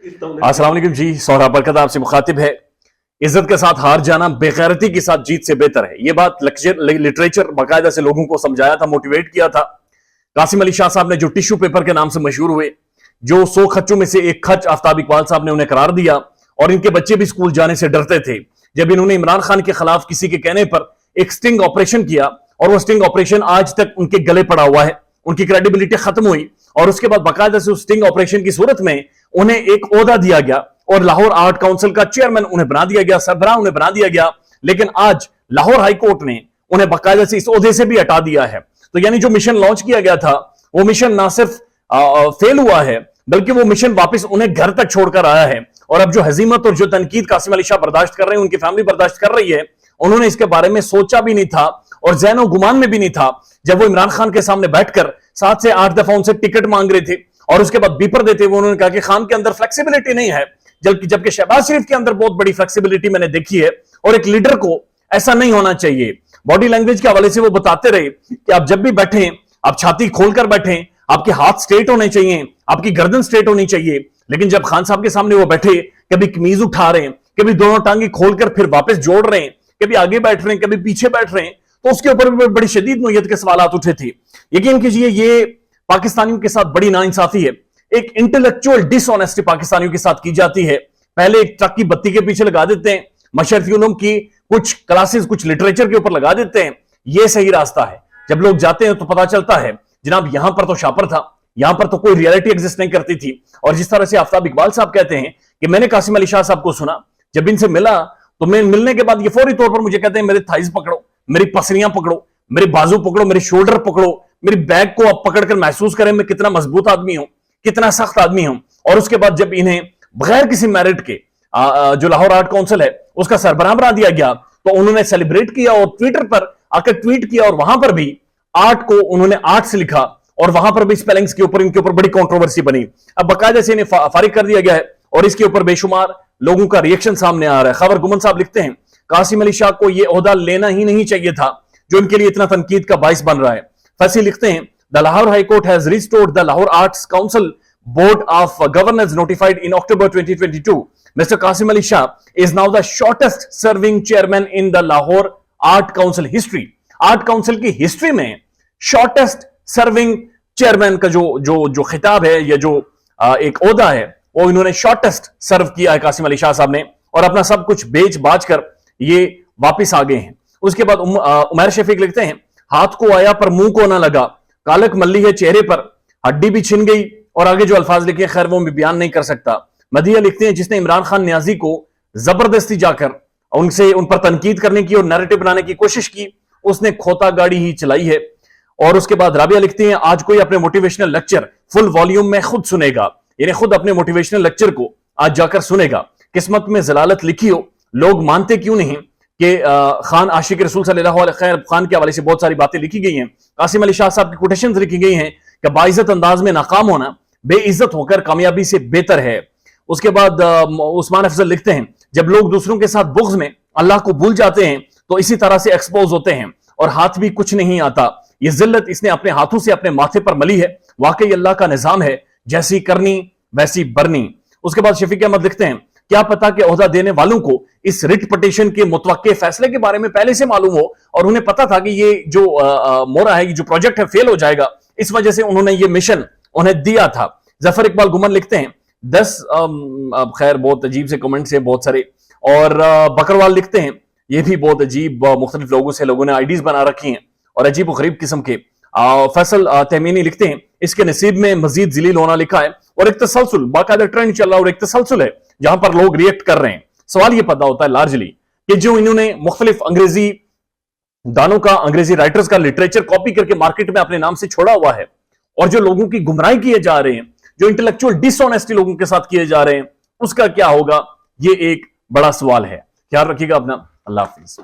अस्सलाम वालेकुम जी, सोहरा बरकत आपसे मुखातिब है। इज्जत के साथ हार जाना बेगैरती के साथ जीत से बेहतर है। ये बात लिटरेचर बाकायदा से लोगों को समझाया था, मोटिवेट किया था। कासिम अली शाह साहब ने जो टिश्यू पेपर के नाम से मशहूर हुए, जो 100 खच्चों में से एक खच आफ्ताब इकबाल साहब ने उन्हें करार दिया, और इनके बच्चे भी स्कूल जाने से डरते थे। जब इन्होंने इमरान खान के खिलाफ किसी के कहने पर एक स्टिंग ऑपरेशन किया, और वो स्टिंग ऑपरेशन आज तक उनके गले पड़ा हुआ है, उनकी क्रेडिबिलिटी खत्म हुई, और उसके बाद बाकायदा से उस स्टिंग ऑपरेशन की सूरत में उन्हें एक ओहदा दिया गया और लाहौर आर्ट काउंसिल का चेयरमैन उन्हें बना दिया गया, सरबराह उन्हें बना दिया गया। लेकिन आज लाहौर हाई कोर्ट ने उन्हें बाकायदा से इस ओहदे से भी हटा दिया है। तो यानी जो मिशन लॉन्च किया गया था, वो मिशन ना सिर्फ फेल हुआ है, बल्कि वो मिशन वापस उन्हें घर तक छोड़कर आया है। और अब जो हजीमत और जो तनकीद कासिम अली शाह बर्दाश्त कर रहे हैं, उनकी फैमिली बर्दाश्त कर रही है, उन्होंने इसके बारे में सोचा भी नहीं था और ज़हन गुमान में भी नहीं था जब वो इमरान खान के सामने बैठकर 7 से 8 दफा उनसे टिकट मांग रहे थे और उसके बाद बीपर देते हुए उन्होंने कहा कि खान के अंदर फ्लेक्सिबिलिटी नहीं है, जबकि शहबाज शरीफ के अंदर बहुत बड़ी फ्लेक्सिबिलिटी मैंने देखी है। और एक लीडर को ऐसा नहीं होना चाहिए। बॉडी लैंग्वेज के हवाले से वो बताते रहे कि आप जब भी बैठें, आप छाती खोलकर बैठें, आपके हाथ स्ट्रेट होने चाहिए, आपकी गर्दन स्ट्रेट होनी चाहिए। लेकिन जब खान साहब के सामने वो बैठे, कभी कमीज उठा रहे हैं, कभी दोनों टांगे खोलकर फिर वापस जोड़ रहे हैं, कभी आगे बैठ रहे हैं, कभी पीछे बैठ रहे हैं, तो उसके ऊपर भी बड़ी शदीद नोयत के सवालात उठे थे। यकीन कीजिए, ये पाकिस्तानियों के साथ बड़ी नाइंसाफी है। एक इंटेलेक्चुअल डिसऑनेस्टी पाकिस्तानियों के साथ की जाती है। पहले एक ट्रक की बत्ती के पीछे लगा देते हैं, मशरफी उलूम की कुछ क्लासेस, कुछ लिटरेचर के ऊपर लगा देते हैं। ये सही रास्ता है। जब लोग जाते हैं तो पता चलता है जनाब यहां पर तो शापर था, यहां पर तो कोई रियलिटी एग्जिस्ट नहीं करती थी। और जिस तरह से आफ्ताब इकबाल साहब कहते हैं कि मैंने कासिम अली शाह साहब को सुना, जब इनसे मिला तो मैं मिलने के बाद ये फौरी तौर पर मुझे कहते हैं मेरे थाइज पकड़ो, मेरी पसलियां पकड़ो, मेरे बाजू पकड़ो, मेरे शोल्डर पकड़ो, मेरी बैग को आप पकड़कर महसूस करें मैं कितना मजबूत आदमी हूं, कितना सख्त आदमी हूं। और उसके बाद जब इन्हें बगैर किसी मेरिट के जो लाहौर आर्ट काउंसिल है उसका सरबराह बना दिया गया, तो उन्होंने सेलिब्रेट किया और ट्विटर पर आकर ट्वीट किया, और वहां पर भी आर्ट को उन्होंने आर्ट से लिखा, और वहां पर भी स्पेलिंग्स के ऊपर इनके ऊपर बड़ी कंट्रोवर्सी बनी। अब बाकायदा से इन्हें फारिग कर दिया गया है और इसके ऊपर बेशुमार लोगों का रिएक्शन सामने आ रहा है। खबर गुमन साहब लिखते हैं कासिम अली शाह को यह ओहदा लेना ही नहीं चाहिए था जो इनके लिए इतना तनकीद का बाइस बन रहा है। फैसले लिखते हैं the Lahore high court has restored the Lahore arts council board of governors notified in October 2022. Mr. Qasim Ali Shah is now the shortest serving chairman in the Lahore Art Council history. Art council की history में shortest serving chairman का जो खिताब है या जो एक ओहदा है, वो इन्होंने शॉर्टेस्ट सर्व किया है कासिम अली शाह साहब ने, और अपना सब कुछ बेच बाच कर ये वापिस आ गए हैं। उसके बाद उमर शफीक लिखते हैं हाथ को आया पर मुंह को ना लगा, कालक मल्ली है चेहरे पर, हड्डी भी छिन गई, और आगे जो अल्फाज लिखे खैर वो मैं बयान नहीं कर सकता। मदिया लिखते हैं जिसने इमरान खान न्याजी को जबरदस्ती जाकर उन पर तनकीद करने की और नैरेटिव बनाने की कोशिश की, उसने खोता गाड़ी ही चलाई है। और उसके बाद राबिया लिखती हैं आज कोई अपने मोटिवेशनल लेक्चर फुल वॉल्यूम में खुद सुनेगा, यानी खुद अपने मोटिवेशनल लेक्चर को आज जाकर सुनेगा। किस्मत में जलालत लिखी हो, लोग मानते क्यों नहीं कि खान आशिक रसूल सल्लल्लाहु अलैहि खान के हवाले से बहुत सारी बातें लिखी गई हैं। कासिम अली शाह साहब की कोटेशंस लिखी गई हैं कि बाइज्जत अंदाज में नाकाम होना बेइज्जत होकर कामयाबी से बेहतर है। उसके बाद उस्मान अफजल लिखते हैं जब लोग दूसरों के साथ बुग़्ज़ में अल्लाह को भूल जाते हैं तो इसी तरह से एक्सपोज होते हैं और हाथ भी कुछ नहीं आता। ये जिल्लत इसने अपने हाथों से अपने माथे पर मली है। वाकई अल्लाह का निजाम है, जैसी करनी वैसी बरनी। उसके बाद शफीक अहमद लिखते हैं क्या पता कि ओहदा देने वालों को इस रिट पिटीशन के मुतवक्के फैसले के बारे में पहले से मालूम हो और उन्हें पता था कि ये जो मोरा है, ये जो प्रोजेक्ट है फेल हो जाएगा, इस वजह से उन्होंने ये मिशन उन्हें दिया था। जफर इकबाल गुमन लिखते हैं 10 खैर बहुत अजीब से कमेंट्स है बहुत सारे। और बकरवाल लिखते हैं ये भी बहुत अजीब, मुख्तलिफ लोगों से लोगों ने आईडीज बना रखी हैं और अजीब व गरीब किस्म के। फैसल तहमीनी लिखते हैं इसके नसीब में मजीद जिलील होना लिखा है, और एक तसलसल बाकायदा ट्रेंड चल रहा है और एक तसलसल है जहां पर लोग रिएक्ट कर रहे हैं। सवाल ये पैदा होता है लार्जली कि जो इन्होंने मुख्तलिफ अंग्रेजी दानों का, अंग्रेजी राइटर्स का लिटरेचर कॉपी करके मार्केट में अपने नाम से छोड़ा हुआ है, और जो लोगों की गुमराही किए जा रहे हैं, जो इंटेलेक्चुअल डिसऑनेस्टी लोगों के साथ किए जा रहे हैं, उसका क्या होगा, ये एक बड़ा सवाल है। ख्याल रखिएगा अपना। अल्लाह हाफिज।